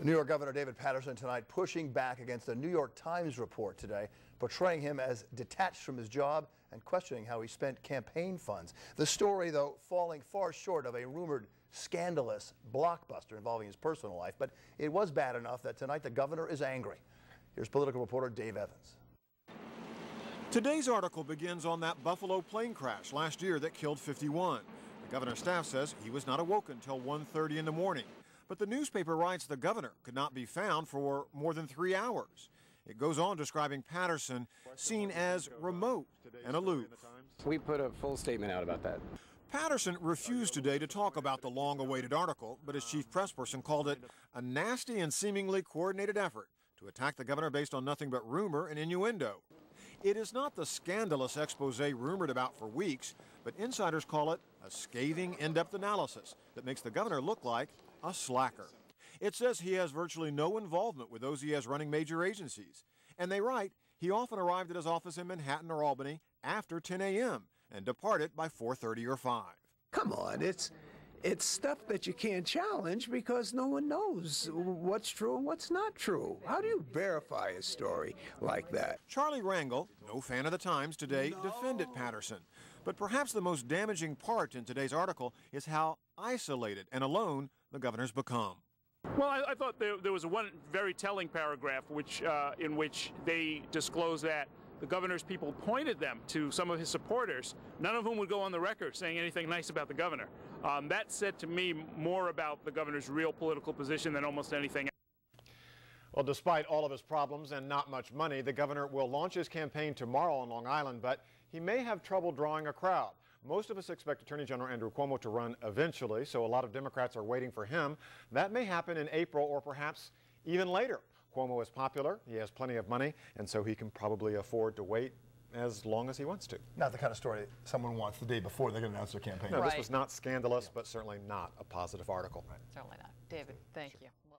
New York Governor David Paterson tonight pushing back against a New York Times report today, portraying him as detached from his job and questioning how he spent campaign funds. The story, though, falling far short of a rumored scandalous blockbuster involving his personal life, but it was bad enough that tonight the governor is angry. Here's political reporter Dave Evans. Today's article begins on that Buffalo plane crash last year that killed 51. The governor's staff says he was not awoken until 1:30 in the morning. But the newspaper writes the governor could not be found for more than 3 hours. It goes on describing Paterson seen as remote and aloof. We put a full statement out about that. Paterson refused today to talk about the long-awaited article, but his chief press person called it a nasty and seemingly coordinated effort to attack the governor based on nothing but rumor and innuendo. It is not the scandalous expose rumored about for weeks, but insiders call it a scathing, in-depth analysis that makes the governor look like a slacker. It says he has virtually no involvement with those he has running major agencies. And they write he often arrived at his office in Manhattan or Albany after 10 a.m. and departed by 4:30 or 5. Come on, it's stuff that you can't challenge because no one knows what's true and what's not true. How do you verify a story like that? Charlie Rangel, no fan of the Times today, defended Paterson. But perhaps the most damaging part in today's article is how isolated and alone the governor's become. Well, I thought there was one very telling paragraph in which they disclosed that the governor's people pointed them to some of his supporters, none of whom would go on the record saying anything nice about the governor. That said to me more about the governor's real political position than almost anything else. Well, despite all of his problems and not much money, the governor will launch his campaign tomorrow on Long Island, but he may have trouble drawing a crowd. Most of us expect Attorney General Andrew Cuomo to run eventually, so a lot of Democrats are waiting for him. That may happen in April or perhaps even later. Cuomo is popular, he has plenty of money, and so he can probably afford to wait as long as he wants to. Not the kind of story someone wants the day before they're going to announce their campaign. No, this was not scandalous, but certainly not a positive article. Certainly not. David, thank you.